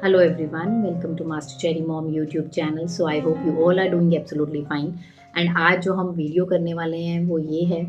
Hello everyone, welcome to Master Cherry Mom YouTube channel. So I hope you all are doing absolutely fine. And आज जो हम video करने वाले हैं वो ये है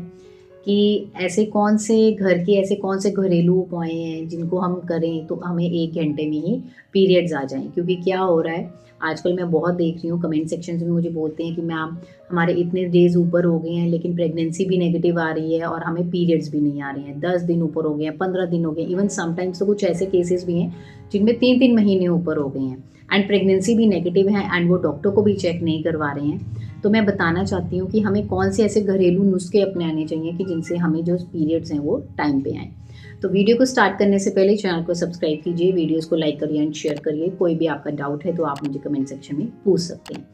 कि ऐसे कौन से घरेलू उपाय हैं जिनको हम करें तो हमें 1 घंटे में ही पीरियड्स आ जाएं। क्योंकि क्या हो रहा है आजकल मैं बहुत देख रही हूँ कमेंट सेक्शन में मुझे बोलते हैं कि मैम हमारे इतने डेज़ ऊपर हो गए हैं लेकिन प्रेगनेंसी भी नेगेटिव आ रही है और हमें पीरियड्स भी नहीं आ रहे हैं। 10 दिन ऊपर हो गए हैं, 15 दिन हो गए, इवन समटाइम्स तो कुछ ऐसे केसेस भी हैं जिनमें 3-3 महीने ऊपर हो गए हैं एंड प्रेगनेंसी भी नेगेटिव है एंड वो डॉक्टर को भी चेक नहीं करवा रहे हैं। तो मैं बताना चाहती हूँ कि हमें कौन से ऐसे घरेलू नुस्खे अपनाने चाहिए कि जिनसे हमें जो पीरियड्स हैं वो टाइम पे आएँ। तो वीडियो को स्टार्ट करने से पहले चैनल को सब्सक्राइब कीजिए, वीडियोस को लाइक करिए एंड शेयर करिए। कोई भी आपका डाउट है तो आप मुझे कमेंट सेक्शन में पूछ सकते हैं।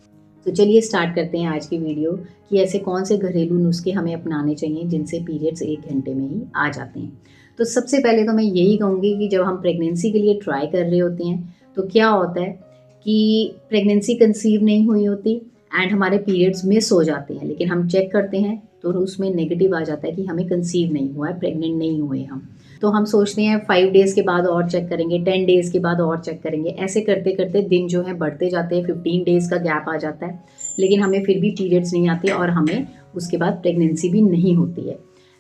तो चलिए स्टार्ट करते हैं आज की वीडियो कि ऐसे कौन से घरेलू नुस्खे हमें अपनाने चाहिए जिनसे पीरियड्स 1 घंटे में ही आ जाते हैं। तो सबसे पहले तो मैं यही कहूँगी कि जब हम प्रेगनेंसी के लिए ट्राई कर रहे होते हैं तो क्या होता है कि प्रेगनेंसी कंसीव नहीं हुई होती एंड हमारे पीरियड्स मिस हो जाते हैं, लेकिन हम चेक करते हैं तो उसमें नेगेटिव आ जाता है कि हमें कंसीव नहीं हुआ है, प्रेग्नेंट नहीं हुए हम। तो हम सोचते हैं 5 डेज़ के बाद और चेक करेंगे, 10 डेज़ के बाद और चेक करेंगे। ऐसे करते करते दिन जो है बढ़ते जाते हैं, 15 डेज़ का गैप आ जाता है लेकिन हमें फिर भी पीरियड्स नहीं आते और हमें उसके बाद प्रेगनेंसी भी नहीं होती है।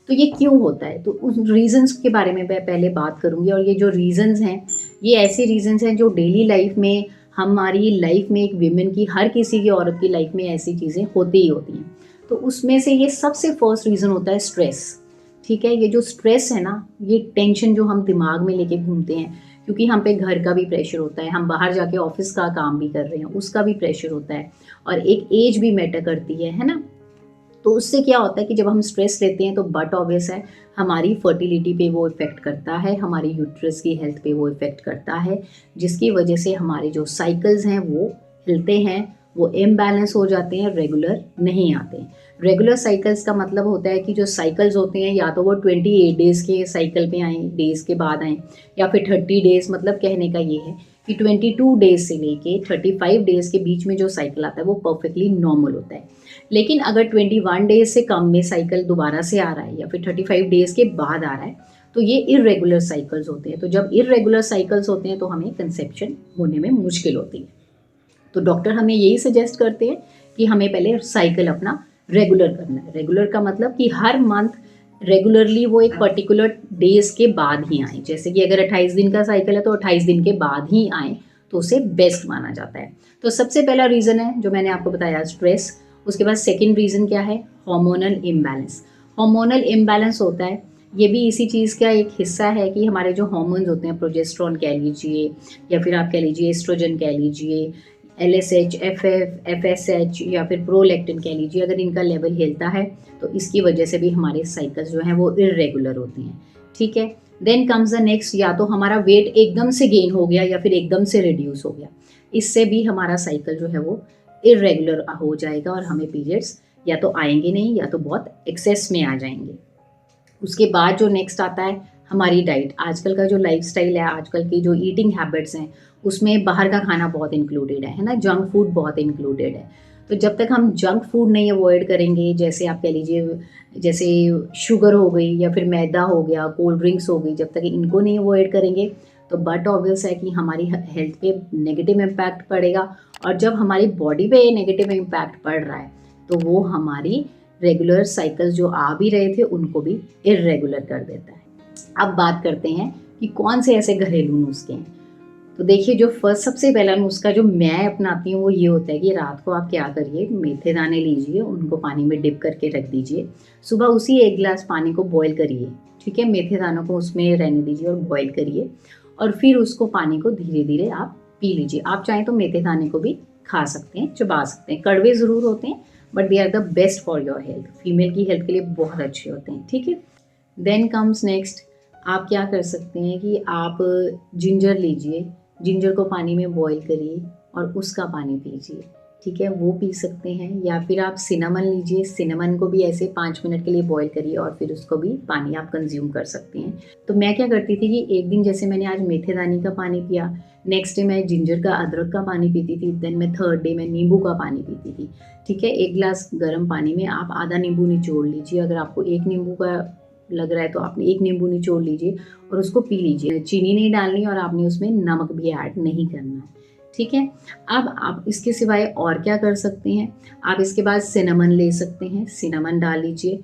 तो ये क्यों होता है? तो उस रीज़न्स के बारे में मैं पहले बात करूँगी। और ये जो रीज़न्स हैं ये ऐसे रीज़न्स हैं जो डेली लाइफ में हमारी लाइफ में एक विमेन की, हर किसी की औरत की लाइफ में ऐसी चीज़ें होती ही होती हैं। तो उसमें से ये सबसे फर्स्ट रीज़न होता है स्ट्रेस। ठीक है, ये जो स्ट्रेस है ना, ये टेंशन जो हम दिमाग में लेके घूमते हैं, क्योंकि हम पे घर का भी प्रेशर होता है, हम बाहर जाके ऑफिस का काम भी कर रहे हैं उसका भी प्रेशर होता है और एक एज भी मैटर करती है ना। तो उससे क्या होता है कि जब हम स्ट्रेस लेते हैं तो बट ऑब्वियस है हमारी फर्टिलिटी पे वो इफ़ेक्ट करता है, हमारी यूट्रस की हेल्थ पे वो इफ़ेक्ट करता है, जिसकी वजह से हमारे जो साइकिल्स हैं वो हिलते हैं, वो इम्बैलेंस हो जाते हैं, रेगुलर नहीं आते। रेगुलर साइकिल्स का मतलब होता है कि जो साइकिल्स होते हैं या तो वो 28 डेज़ के साइकिल पे आएँ, डेज़ के बाद आएँ, या फिर 30 डेज़। मतलब कहने का ये है कि 22 डेज़ से लेके 35 डेज़ के बीच में जो साइकिल आता है वो परफेक्टली नॉर्मल होता है। लेकिन अगर 21 डेज़ से कम में साइकिल दोबारा से आ रहा है या फिर 35 डेज़ के बाद आ रहा है तो ये इर्रेगुलर साइकिल्स होते हैं। तो जब इर्रेगुलर साइकिल्स होते हैं तो हमें कंसेप्शन होने में मुश्किल होती है। तो डॉक्टर हमें यही सजेस्ट करते हैं कि हमें पहले साइकिल अपना रेगुलर करना है। रेगुलर का मतलब कि हर मंथ रेगुलरली वो एक पर्टिकुलर डेज़ के बाद ही आए। जैसे कि अगर 28 दिन का साइकिल है तो 28 दिन के बाद ही आए तो उसे बेस्ट माना जाता है। तो सबसे पहला रीज़न है जो मैंने आपको बताया, स्ट्रेस। उसके बाद सेकेंड रीज़न क्या है? Hormonal imbalance. हार्मोनल इम्बैलेंस होता है, ये भी इसी चीज़ का एक हिस्सा है कि हमारे जो हार्मोन्स होते हैं, प्रोजेस्टेरोन कह लीजिए या फिर आप कह लीजिए एस्ट्रोजन कह लीजिए, LSH, FF, FSH या फिर प्रोलैक्टिन कह लीजिए, अगर इनका लेवल हिलता है तो इसकी वजह से भी हमारे साइकिल्स जो हैं वो इर्रेगुलर होती हैं। ठीक है, देन कम्स द नेक्स्ट, या तो हमारा वेट एकदम से गेन हो गया या फिर एकदम से रिड्यूस हो गया, इससे भी हमारा साइकिल जो है वो इर्रेगुलर हो जाएगा और हमें पीरियड्स या तो आएंगे नहीं या तो बहुत एक्सेस में आ जाएंगे। उसके बाद जो नेक्स्ट आता है हमारी डाइट। आजकल का जो लाइफस्टाइल है, आजकल की जो ईटिंग हैबिट्स हैं उसमें बाहर का खाना बहुत इंक्लूडेड है ना, जंक फूड बहुत इंक्लूडेड है। तो जब तक हम जंक फूड नहीं अवॉइड करेंगे, जैसे आप कह लीजिए जैसे शुगर हो गई या फिर मैदा हो गया, कोल्ड ड्रिंक्स हो गई, जब तक इनको नहीं अवॉइड करेंगे तो बट ऑब्वियस है कि हमारी हेल्थ पे नेगेटिव इम्पैक्ट पड़ेगा। और जब हमारी बॉडी पे नेगेटिव इम्पैक्ट पड़ रहा है तो वो हमारी रेगुलर साइकिल्स जो आ भी रहे थे उनको भी इर्रेगुलर कर देता है। अब बात करते हैं कि कौन से ऐसे घरेलू नुस्खे हैं। तो देखिए, जो फर्स्ट सबसे पहला नुस्खा जो मैं अपनाती हूँ वो ये होता है कि रात को आप क्या करिए, मेथे दाने लीजिए, उनको पानी में डिप करके रख दीजिए, सुबह उसी 1 गिलास पानी को बॉईल करिए। ठीक है, मेथे दानों को उसमें रहने दीजिए और बॉईल करिए और फिर उसको पानी को धीरे धीरे आप पी लीजिए। आप चाहें तो मेथे दाने को भी खा सकते हैं, चबा सकते हैं, कड़वे ज़रूर होते हैं but they are the best for your health. Female की हेल्थ के लिए बहुत अच्छे होते हैं। ठीक है, देन कम्स नेक्स्ट, आप क्या कर सकते हैं कि आप जिंजर लीजिए, जिंजर को पानी में बॉईल करिए और उसका पानी पीजिए। ठीक है, वो पी सकते हैं। या फिर आप सिनेमन लीजिए, सिनेमन को भी ऐसे 5 मिनट के लिए बॉईल करिए और फिर उसको भी पानी आप कंज्यूम कर सकते हैं। तो मैं क्या करती थी कि एक दिन जैसे मैंने आज मेथेदानी का पानी पिया, नेक्स्ट डे मैं जिंजर का, अदरक का पानी पीती थी, देन मैं थर्ड डे मैं नींबू का पानी पीती थी। ठीक है, 1 गिलास गर्म पानी में आप आधा नींबू निचोड़ लीजिए। अगर आपको 1 नींबू का लग रहा है तो आपने एक नींबू निचोड़ लीजिए और उसको पी लीजिए। चीनी नहीं डालनी और आपने उसमें नमक भी ऐड नहीं करना है, ठीक है। अब आप इसके सिवाय और क्या कर सकते हैं, आप इसके बाद सिनेमन ले सकते हैं, सिनेमन डाल लीजिए।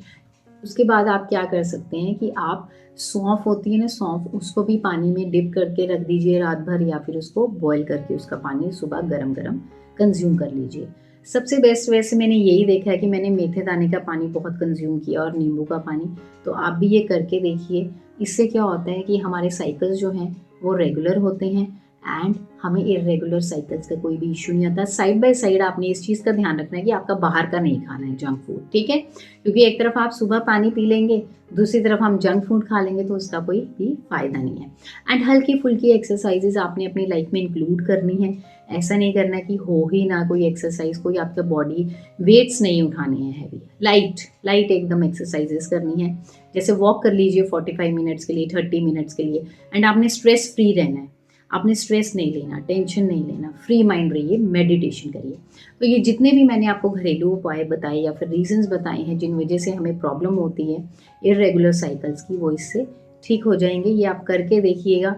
उसके बाद आप क्या कर सकते हैं कि आप सौंफ होती है ना, सौंफ, उसको भी पानी में डिप करके रख दीजिए रात भर, या फिर उसको बॉईल करके उसका पानी सुबह गरम गरम कंज्यूम कर लीजिए। सबसे बेस्ट वैसे मैंने यही देखा है कि मैंने मेथे दाने का पानी बहुत कंज्यूम किया और नींबू का पानी, तो आप भी ये करके देखिए। इससे क्या होता है कि हमारे साइकिल्स जो हैं वो रेगुलर होते हैं एंड हमें इरेगुलर साइकिल्स का कोई भी इशू नहीं आता। साइड बाय साइड आपने इस चीज़ का ध्यान रखना है कि आपका बाहर का नहीं खाना है जंक फूड, ठीक है। क्योंकि एक तरफ आप सुबह पानी पी लेंगे, दूसरी तरफ हम जंक फूड खा लेंगे तो उसका कोई भी फ़ायदा नहीं है। एंड हल्की फुल्की एक्सरसाइजेज आपने अपनी लाइफ में इंक्लूड करनी है। ऐसा नहीं करना कि हो ही ना कोई एक्सरसाइज, कोई आपका बॉडी वेट्स नहीं उठाने हैं हैवी, लाइट लाइट एकदम एक्सरसाइजेस करनी है। जैसे वॉक कर लीजिए 45 मिनट्स के लिए, 30 मिनट्स के लिए। एंड आपने स्ट्रेस फ्री रहना है, आपने स्ट्रेस नहीं लेना, टेंशन नहीं लेना, फ्री माइंड रहिए, मेडिटेशन करिए। तो ये जितने भी मैंने आपको घरेलू उपाय बताए या फिर रीजंस बताए हैं जिन वजह से हमें प्रॉब्लम होती है इरेगुलर साइकिल्स की, वो इससे ठीक हो जाएंगे। ये आप करके देखिएगा,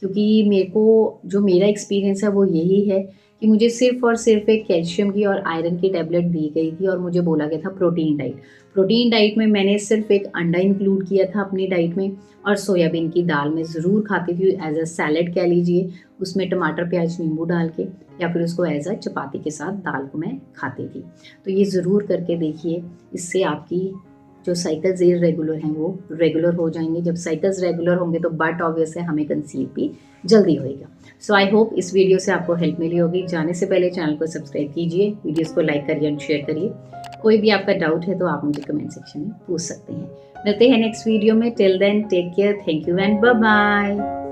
क्योंकि मेरे को जो मेरा एक्सपीरियंस है वो यही है कि मुझे सिर्फ और सिर्फ एक कैल्शियम की और आयरन की टैबलेट दी गई थी और मुझे बोला गया था प्रोटीन डाइट। प्रोटीन डाइट में मैंने सिर्फ एक अंडा इंक्लूड किया था अपनी डाइट में, और सोयाबीन की दाल मैं ज़रूर खाती थी एज अ सैलेड कह लीजिए, उसमें टमाटर प्याज नींबू डाल के, या फिर उसको एज अ चपाती के साथ दाल को मैं खाती थी। तो ये ज़रूर करके देखिए, इससे आपकी जो साइकिल्स इरेगुलर हैं वो रेगुलर हो जाएंगे। जब साइकिल्स रेगुलर होंगे तो बट ऑब्वियस है हमें कंसीव भी जल्दी होएगा। सो आई होप इस वीडियो से आपको हेल्प मिली होगी। जाने से पहले चैनल को सब्सक्राइब कीजिए, वीडियोस को लाइक करिए एंड शेयर करिए। कोई भी आपका डाउट है तो आप मुझे कमेंट सेक्शन में पूछ सकते हैं। मिलते हैं नेक्स्ट वीडियो में। Till then take care, thank you and bye bye.